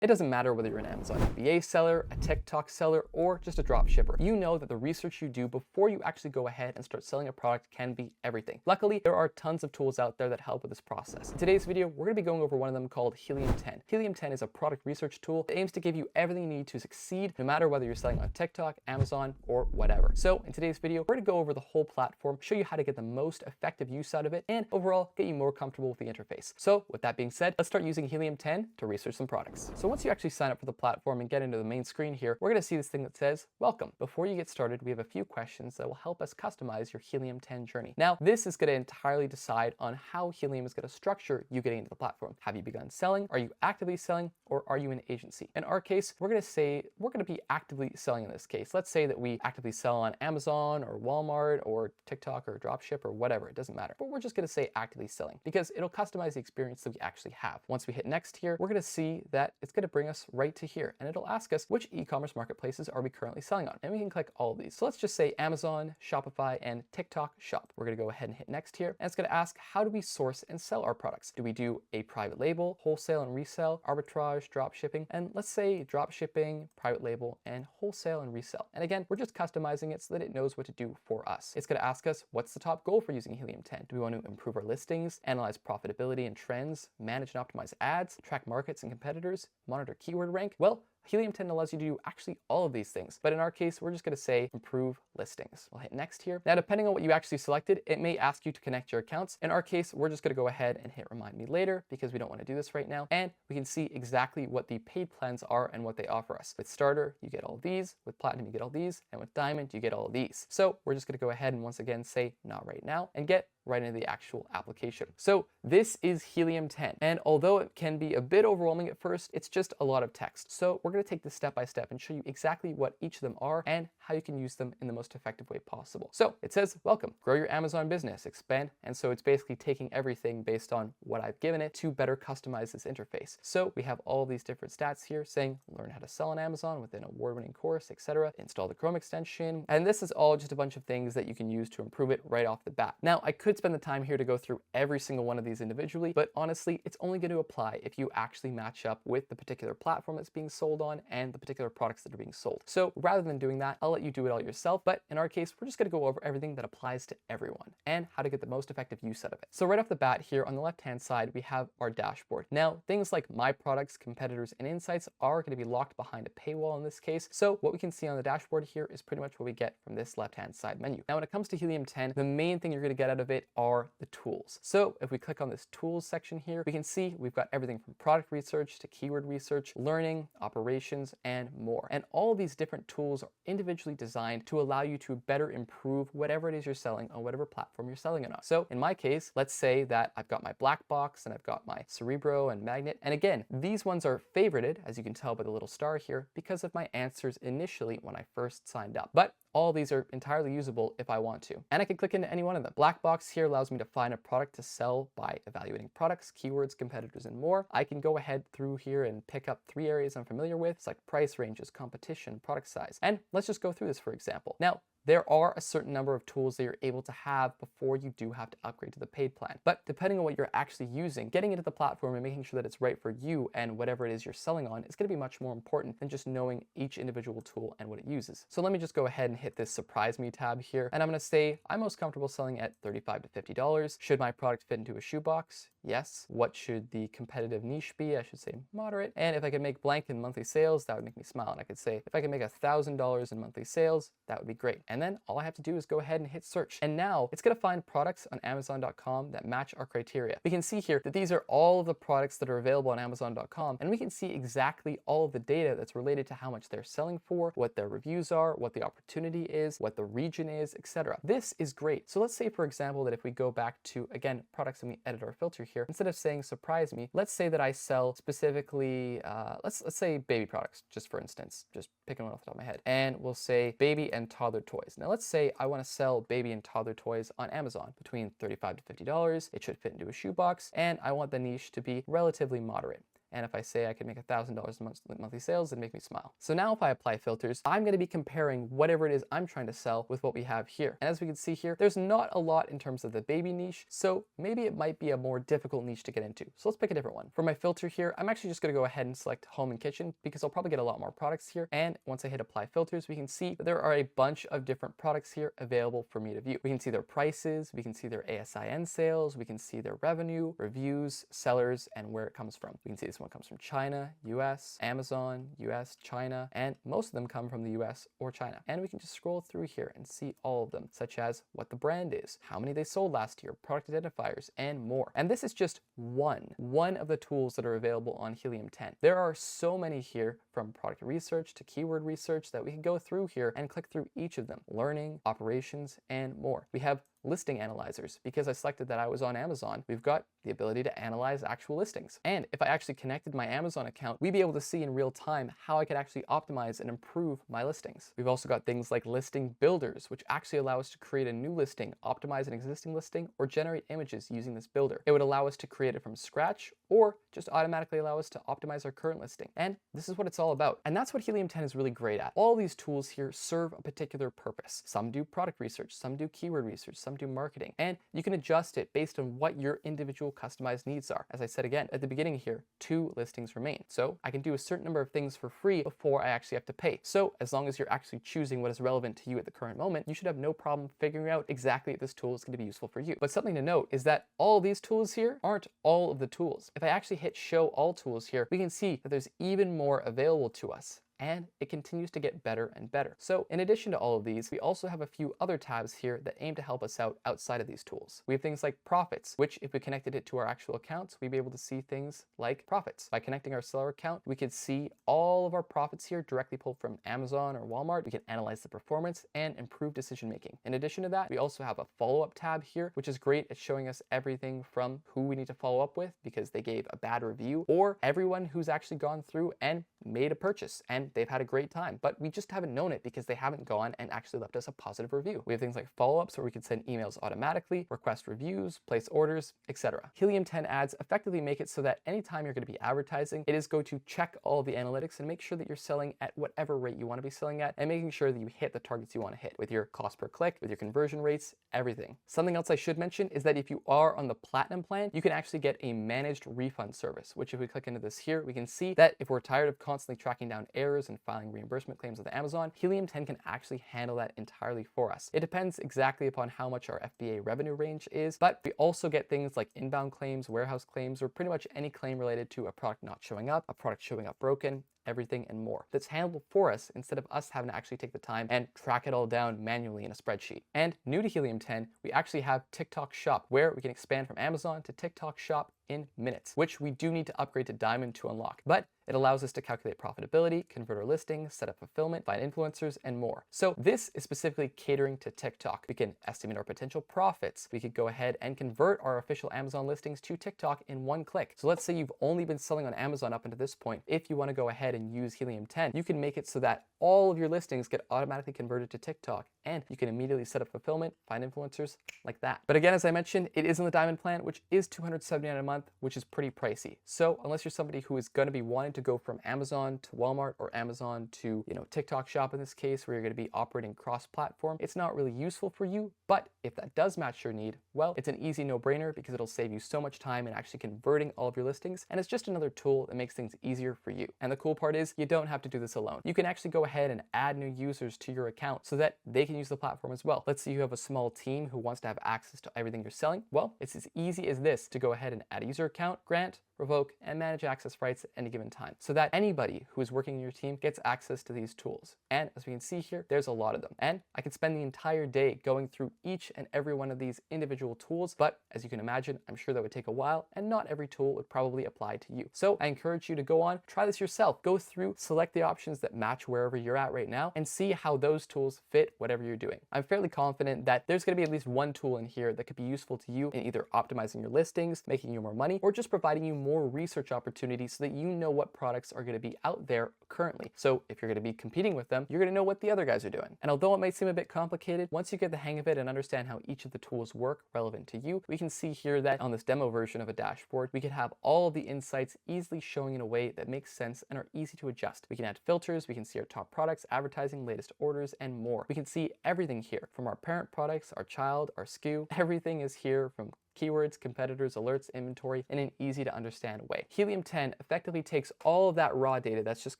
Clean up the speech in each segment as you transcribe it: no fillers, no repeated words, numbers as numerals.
It doesn't matter whether you're an Amazon FBA seller, a TikTok seller, or just a drop shipper. You know that the research you do before you actually go ahead and start selling a product can be everything. Luckily, there are tons of tools out there that help with this process. In today's video, we're going to be going over one of them called Helium 10. Helium 10 is a product research tool that aims to give you everything you need to succeed, no matter whether you're selling on TikTok, Amazon, or whatever. So in today's video, we're going to go over the whole platform, show you how to get the most effective use out of it, and overall get you more comfortable with the interface. So with that being said, let's start using Helium 10 to research some products. So once you actually sign up for the platform and get into the main screen here, we're going to see this thing that says, welcome. Before you get started, we have a few questions that will help us customize your Helium 10 journey. Now, this is going to entirely decide on how Helium is going to structure you getting into the platform. Have you begun selling? Are you actively selling? Or are you an agency? In our case, we're going to be actively selling in this case. Let's say that we actively sell on Amazon or Walmart or TikTok or Dropship or whatever. It doesn't matter. But we're just going to say actively selling because it'll customize the experience that we actually have. Once we hit next here, we're going to see that it's going to bring us right to here, and it'll ask us which e-commerce marketplaces are we currently selling on, and we can click all of these. So let's just say Amazon, Shopify, and TikTok Shop. We're going to go ahead and hit next here, and it's going to ask, how do we source and sell our products? Do we do a private label, wholesale and resell, arbitrage, drop shipping, and let's say drop shipping, private label, and wholesale and resell. And again, we're just customizing it so that it knows what to do for us. It's going to ask us, what's the top goal for using Helium 10? Do we want to improve our listings, analyze profitability and trends, manage and optimize ads, track markets and competitors, monitor keyword rank? Well, Helium 10 allows you to do actually all of these things, but in our case, we're just going to say improve listings. We'll hit next here. Now, depending on what you actually selected, it may ask you to connect your accounts. In our case, we're just going to go ahead and hit remind me later because we don't want to do this right now. And we can see exactly what the paid plans are and what they offer us. With starter, you get all these. With platinum, you get all these. And with diamond, you get all of these. So we're just going to go ahead and once again say not right now and get right into the actual application. So this is Helium 10. And although it can be a bit overwhelming at first, it's just a lot of text. So we're going to take this step by step and show you exactly what each of them are and how you can use them in the most effective way possible. So it says, welcome, grow your Amazon business, expand. And so it's basically taking everything based on what I've given it to better customize this interface. So we have all these different stats here saying, learn how to sell on Amazon with an award-winning course, etc. Install the Chrome extension. And this is all just a bunch of things that you can use to improve it right off the bat. Now, I could spend the time here to go through every single one of these individually, but honestly, it's only going to apply if you actually match up with the particular platform that's being sold on and the particular products that are being sold. So rather than doing that, I'll let you do it all yourself. But in our case, we're just going to go over everything that applies to everyone and how to get the most effective use out of it. So right off the bat here on the left-hand side, we have our dashboard. Now, things like my products, competitors, and insights are going to be locked behind a paywall in this case. So what we can see on the dashboard here is pretty much what we get from this left-hand side menu. Now, when it comes to Helium 10, the main thing you're going to get out of it are the tools. So if we click on this tools section here, we can see we've got everything from product research to keyword research, learning, operations, and more. And all of these different tools are individually designed to allow you to better improve whatever it is you're selling on whatever platform you're selling it on. So in my case, let's say that I've got my black box and I've got my Cerebro and Magnet. And again, these ones are favorited, as you can tell by the little star here, because of my answers initially when I first signed up. But all these are entirely usable if I want to. And I can click into any one of them. Black box here allows me to find a product to sell by evaluating products, keywords, competitors, and more. I can go ahead through here and pick up 3 areas I'm familiar with. It's like price ranges, competition, product size. And let's just go through this for example. Now, there are a certain number of tools that you're able to have before you do have to upgrade to the paid plan. But depending on what you're actually using, getting into the platform and making sure that it's right for you and whatever it is you're selling on is going to be much more important than just knowing each individual tool and what it uses. So let me just go ahead and hit this surprise me tab here. And I'm going to say I'm most comfortable selling at $35 to $50. Should my product fit into a shoebox? Yes. What should the competitive niche be? I should say moderate. And if I could make blank in monthly sales, that would make me smile. And I could say, if I can make $1,000 in monthly sales, that would be great. And then all I have to do is go ahead and hit search. And now it's going to find products on Amazon.com that match our criteria. We can see here that these are all of the products that are available on Amazon.com. And we can see exactly all of the data that's related to how much they're selling for, what their reviews are, what the opportunity is, what the region is, etc. This is great. So let's say, for example, that if we go back to, again, products and we edit our filter here, instead of saying surprise me, let's say that I sell specifically, let's say baby products, just for instance, just picking one off the top of my head. And we'll say baby and toddler toys. Now let's say I want to sell baby and toddler toys on Amazon between $35 to $50. It should fit into a shoebox, and I want the niche to be relatively moderate. And if I say I could make $1,000 in monthly sales, it'd make me smile. So now if I apply filters, I'm going to be comparing whatever it is I'm trying to sell with what we have here. And as we can see here, there's not a lot in terms of the baby niche, so maybe it might be a more difficult niche to get into. So let's pick a different one. For my filter here, I'm actually just going to go ahead and select home and kitchen because I'll probably get a lot more products here. And once I hit apply filters, we can see that there are a bunch of different products here available for me to view. We can see their prices, we can see their ASIN sales, we can see their revenue, reviews, sellers, and where it comes from. We can see this one comes from China, US, Amazon, US, China, and most of them come from the US or China. And we can just scroll through here and see all of them, such as what the brand is, how many they sold last year, product identifiers, and more. And this is just one of the tools that are available on Helium 10. There are so many here, from product research to keyword research, that we can go through here and click through each of them. Learning, operations, and more. We have listing analyzers. Because I selected that I was on Amazon, we've got the ability to analyze actual listings. And if I actually connected my Amazon account, we'd be able to see in real time how I could actually optimize and improve my listings. We've also got things like listing builders, which actually allow us to create a new listing, optimize an existing listing, or generate images using this builder. It would allow us to create it from scratch or just automatically allow us to optimize our current listing. And this is what it's all about. And that's what Helium 10 is really great at. All these tools here serve a particular purpose. Some do product research, some do keyword research, some do marketing, and you can adjust it based on what your individual customized needs are. As I said again at the beginning here, 2 listings remain. So I can do a certain number of things for free before I actually have to pay. So as long as you're actually choosing what is relevant to you at the current moment, you should have no problem figuring out exactly if this tool is going to be useful for you. But something to note is that all of these tools here aren't all of the tools. If I actually hit show all tools here, we can see that there's even more available to us. And it continues to get better and better. So in addition to all of these, we also have a few other tabs here that aim to help us out outside of these tools. We have things like profits, which if we connected it to our actual accounts, we'd be able to see things like profits. By connecting our seller account, we could see all of our profits here directly pulled from Amazon or Walmart. We can analyze the performance and improve decision making. In addition to that, we also have a follow-up tab here, which is great at showing us everything from who we need to follow up with because they gave a bad review, or everyone who's actually gone through and made a purchase and they've had a great time, but we just haven't known it because they haven't gone and actually left us a positive review. We have things like follow-ups where we can send emails automatically, request reviews, place orders, etc. Helium 10 ads effectively make it so that anytime you're going to be advertising, it is going to check all of the analytics and make sure that you're selling at whatever rate you want to be selling at and making sure that you hit the targets you want to hit with your cost per click, with your conversion rates, everything. Something else I should mention is that if you are on the Platinum plan, you can actually get a managed refund service, which if we click into this here, we can see that if we're tired of constantly tracking down errors and filing reimbursement claims with Amazon, Helium 10 can actually handle that entirely for us. It depends exactly upon how much our FBA revenue range is, but we also get things like inbound claims, warehouse claims, or pretty much any claim related to a product not showing up, a product showing up broken, everything and more. That's handled for us instead of us having to actually take the time and track it all down manually in a spreadsheet. And new to Helium 10, we actually have TikTok Shop, where we can expand from Amazon to TikTok Shop in minutes, which we do need to upgrade to Diamond to unlock. But it allows us to calculate profitability, convert our listings, set up fulfillment, find influencers, and more. So this is specifically catering to TikTok. We can estimate our potential profits. We could go ahead and convert our official Amazon listings to TikTok in one click. So let's say you've only been selling on Amazon up until this point. If you want to go ahead and use Helium 10, you can make it so that all of your listings get automatically converted to TikTok, and you can immediately set up fulfillment, find influencers like that. But again, as I mentioned, it is on the Diamond plan, which is $279 a month, which is pretty pricey. So unless you're somebody who is going to be wanting to go from Amazon to Walmart or Amazon to, TikTok Shop in this case, where you're going to be operating cross-platform, it's not really useful for you. But if that does match your need, well, it's an easy no-brainer because it'll save you so much time in actually converting all of your listings, and it's just another tool that makes things easier for you. And the cool part is you don't have to do this alone. You can actually go ahead and add new users to your account so that they can use the platform as well. Let's say you have a small team who wants to have access to everything you're selling. Well, it's as easy as this to go ahead and add a user account, grant, revoke, and manage access rights at any given time so that anybody who is working in your team gets access to these tools. And as we can see here, there's a lot of them. And I could spend the entire day going through each and every one of these individual tools, but as you can imagine, I'm sure that would take a while and not every tool would probably apply to you. So I encourage you to go on, try this yourself, go through, select the options that match wherever you're at right now and see how those tools fit whatever you're doing. I'm fairly confident that there's going to be at least one tool in here that could be useful to you in either optimizing your listings, making you more money, or just providing you more more research opportunities so that you know what products are going to be out there currently. So if you're going to be competing with them, you're going to know what the other guys are doing. And although it might seem a bit complicated, once you get the hang of it and understand how each of the tools work relevant to you, we can see here that on this demo version of a dashboard, we can have all of the insights easily showing in a way that makes sense and are easy to adjust. We can add filters, we can see our top products, advertising, latest orders, and more. We can see everything here from our parent products, our child, our SKU. Everything is here, from keywords, competitors, alerts, inventory, in an easy to understand way. Helium 10 effectively takes all of that raw data that's just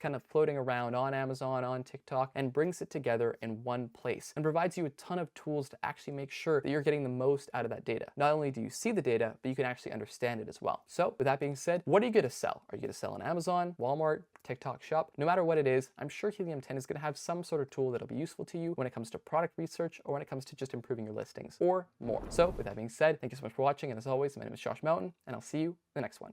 kind of floating around on Amazon, on TikTok, and brings it together in one place and provides you a ton of tools to actually make sure that you're getting the most out of that data. Not only do you see the data, but you can actually understand it as well. So with that being said, what are you going to sell? Are you going to sell on Amazon, Walmart, TikTok Shop? No matter what it is, I'm sure Helium 10 is going to have some sort of tool that'll be useful to you when it comes to product research or when it comes to just improving your listings or more. So with that being said, thank you so much for watching, and as always, my name is Josh Mountain, and I'll see you in the next one.